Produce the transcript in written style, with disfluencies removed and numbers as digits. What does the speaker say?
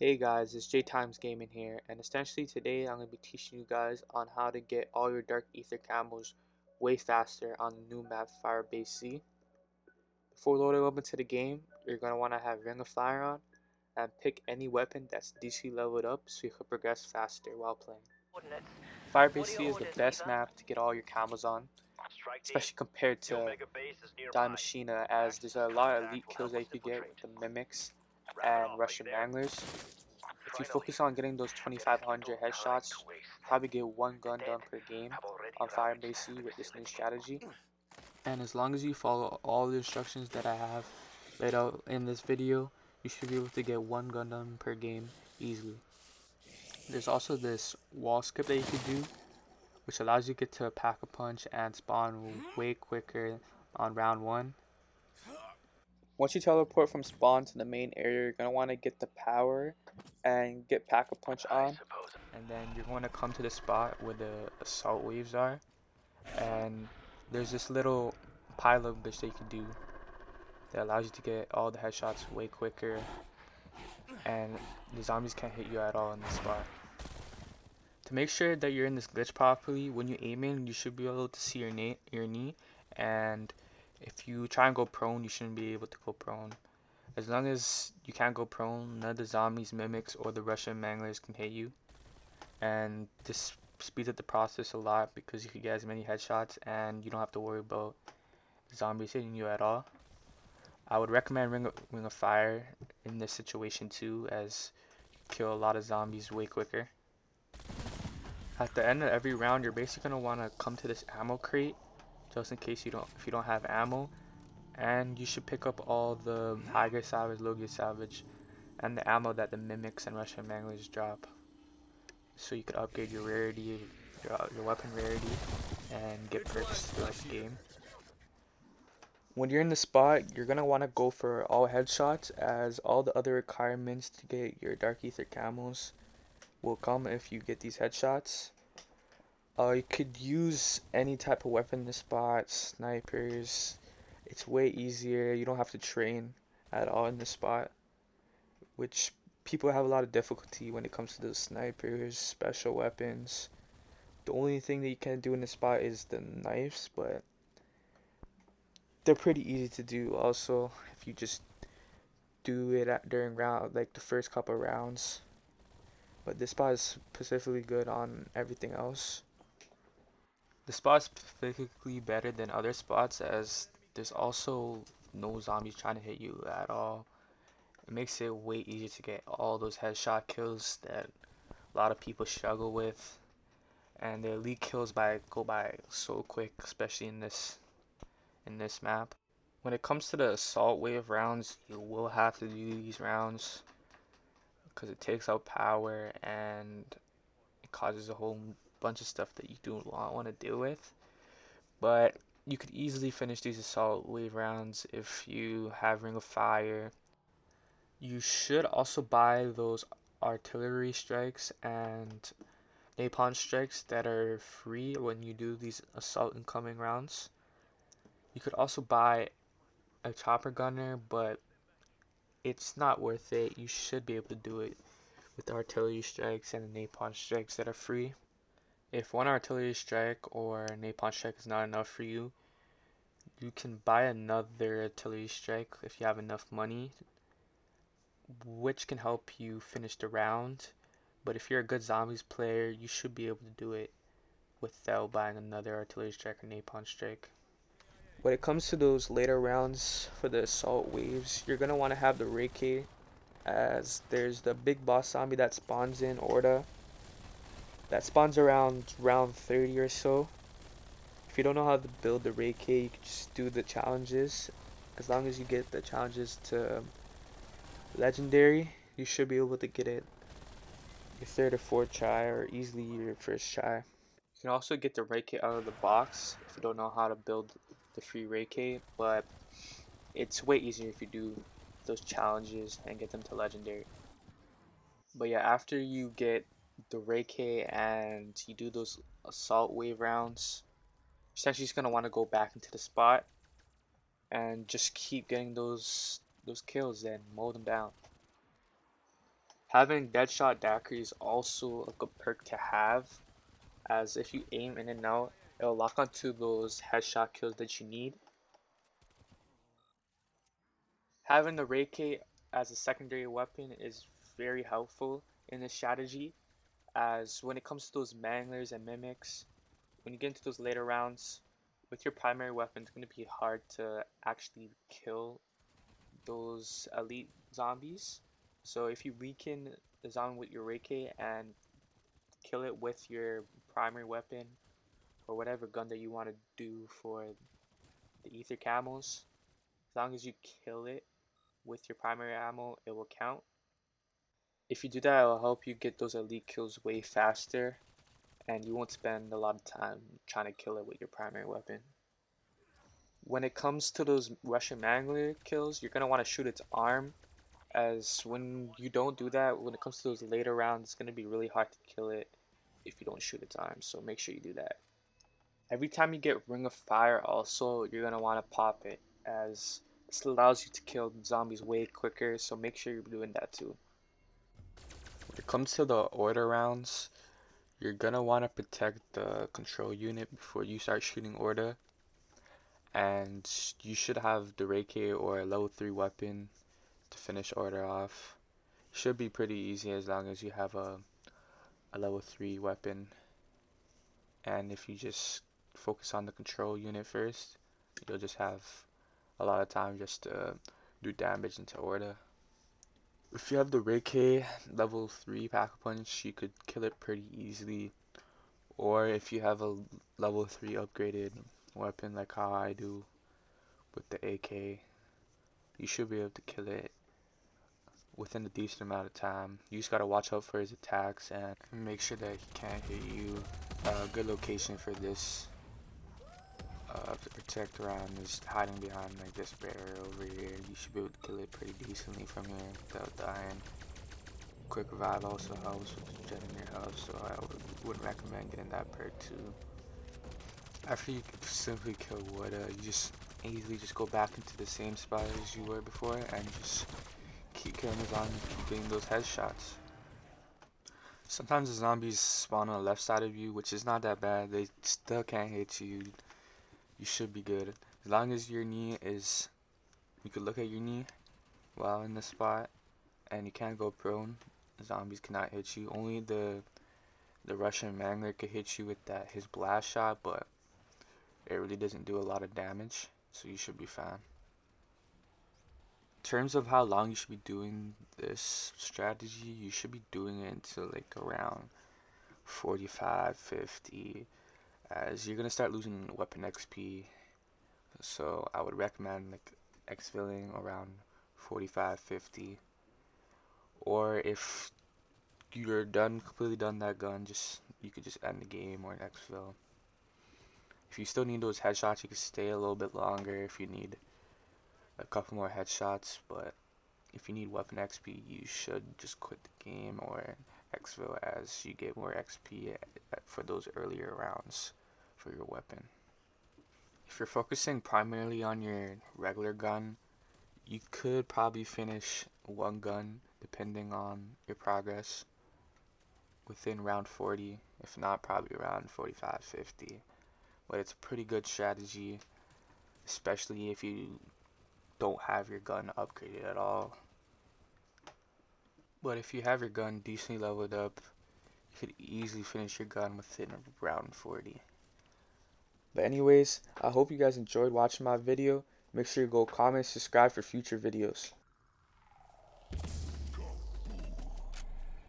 Hey guys, it's Jaytimez Gaming here, and essentially today I'm going to be teaching you guys on how to get all your dark Aether Camos way faster on the new map Firebase C. Before loading up into the game, you're going to want to have Ring of Fire on, and pick any weapon that's DC leveled up so you can progress faster while playing. Firebase C is the best map to get all your camos on, especially compared to Machina, as there's a lot of elite kills that you could get with the Mimics and Russian Wranglers. If you focus on getting those 2500 headshots, you probably get one gun done per game on Firebase C with this new strategy. And as long as you follow all the instructions that I have laid out in this video, you should be able to get one gun done per game easily. There's also this wall skip that you can do, which allows you to get to a pack-a-punch and spawn way quicker on round 1. Once you teleport from spawn to the main area, you're going to want to get the power and get Pack-a-Punch on. And then you're going to come to the spot where the assault waves are. And there's this little pile-up glitch that you can do that allows you to get all the headshots way quicker. And the zombies can't hit you at all in this spot. To make sure that you're in this glitch properly, when you aim in, you should be able to see your knee. And if you try and go prone, you shouldn't be able to go prone. As long as you can't go prone, none of the zombies, mimics, or the Russian manglers can hit you. And this speeds up the process a lot because you can get as many headshots and you don't have to worry about zombies hitting you at all. I would recommend Ring of Fire in this situation too, as you kill a lot of zombies way quicker. At the end of every round, you're basically going to want to come to this ammo crate just in case if you don't have ammo. And you should pick up all the high grade salvage, low grade salvage, and the ammo that the mimics and Russian manglers drop, so you could upgrade your rarity, your weapon rarity, and get perks throughout the game. When you're in the spot, you're gonna want to go for all headshots, as all the other requirements to get your dark Aether Camos will come if you get these headshots. You could use any type of weapon in the spot, snipers. It's way easier. You don't have to train at all in the spot, which people have a lot of difficulty when it comes to the snipers, special weapons. The only thing that you can't do in the spot is the knives, but they're pretty easy to do also if you just do it during round, like the first couple rounds. But this spot is specifically good on everything else. The spot is specifically better than other spots as there's also no zombies trying to hit you at all. It makes it way easier to get all those headshot kills that a lot of people struggle with, and the elite kills go by so quick, especially in this map. When it comes to the assault wave rounds, you will have to do these rounds because it takes out power and it causes a whole bunch of stuff that you do not want to deal with. But you could easily finish these assault wave rounds if you have Ring of Fire. You should also buy those artillery strikes and napalm strikes that are free when you do these assault incoming rounds. You could also buy a chopper gunner, but it's not worth it. You should be able to do it with the artillery strikes and the napalm strikes that are free. If one artillery strike or napalm strike is not enough for you, you can buy another artillery strike if you have enough money, which can help you finish the round. But if you're a good zombies player, you should be able to do it without buying another artillery strike or napalm strike. When it comes to those later rounds for the assault waves, you're going to want to have the Reiki, as there's the big boss zombie that spawns in Orda. That spawns around round 30 or so. If you don't know how to build the Reiki, you can just do the challenges. As long as you get the challenges to legendary, you should be able to get it your third or fourth try, or easily your first try. You can also get the Reiki out of the box if you don't know how to build the free Reiki, but it's way easier if you do those challenges and get them to legendary. But yeah, after you get the Reiki and you do those assault wave rounds, you're essentially just gonna want to go back into the spot and just keep getting those kills and mow them down. Having Deadshot Daiquiri is also a good perk to have, as if you aim in and out, it'll lock onto those headshot kills that you need. Having the Reiki as a secondary weapon is very helpful in this strategy, as when it comes to those manglers and mimics, when you get into those later rounds, with your primary weapon, it's going to be hard to actually kill those elite zombies. So if you weaken the zombie with your Reiki and kill it with your primary weapon or whatever gun that you want to do for the Aether Camos, as long as you kill it with your primary ammo, it will count. If you do that, it will help you get those elite kills way faster, and you won't spend a lot of time trying to kill it with your primary weapon. When it comes to those Russian Mangler kills, you're going to want to shoot its arm, as when you don't do that, when it comes to those later rounds, it's going to be really hard to kill it if you don't shoot its arm, so make sure you do that. Every time you get Ring of Fire also, you're going to want to pop it, as this allows you to kill zombies way quicker, so make sure you're doing that too. When it comes to the order rounds, you're going to want to protect the control unit before you start shooting order, and you should have the Reiki or a level 3 weapon to finish order off. Should be pretty easy as long as you have a level 3 weapon, and if you just focus on the control unit first, you'll just have a lot of time just to do damage into order. If you have the Reiki level 3 Pack-a-Punch, you could kill it pretty easily, or if you have a level 3 upgraded weapon like how I do with the AK, you should be able to kill it within a decent amount of time. You just gotta watch out for his attacks and make sure that he can't hit you. A good location for this to protect around is hiding behind like this barrier over here. You should be able to kill it pretty decently from here without dying. Quick revive also helps with regenerating your health, so I would recommend getting that perk too. After you simply kill Wada, you just easily just go back into the same spot as you were before and just keep killing the zombies, keep getting those headshots. Sometimes the zombies spawn on the left side of you, which is not that bad. They still can't hit you. You should be good. As long as your knee is, you could look at your knee while in the spot, and you can't go prone. The zombies cannot hit you. Only the Russian Mangler could hit you with that his blast shot, but it really doesn't do a lot of damage, so you should be fine. In terms of how long you should be doing this strategy, you should be doing it until like around 45, 50, as you're gonna start losing weapon XP. So I would recommend like exfilling around 45, 50. Or if you're completely done that gun, you could just end the game or exfil. If you still need those headshots, you can stay a little bit longer if you need a couple more headshots, but if you need weapon XP, you should just quit the game or exfil, as you get more XP for those earlier rounds for your weapon. If you're focusing primarily on your regular gun, you could probably finish one gun depending on your progress within round 40, if not probably around 45, 50. But it's a pretty good strategy, especially if you don't have your gun upgraded at all. But if you have your gun decently leveled up, you could easily finish your gun within round 40. But anyways, I hope you guys enjoyed watching my video. Make sure you go comment, subscribe for future videos.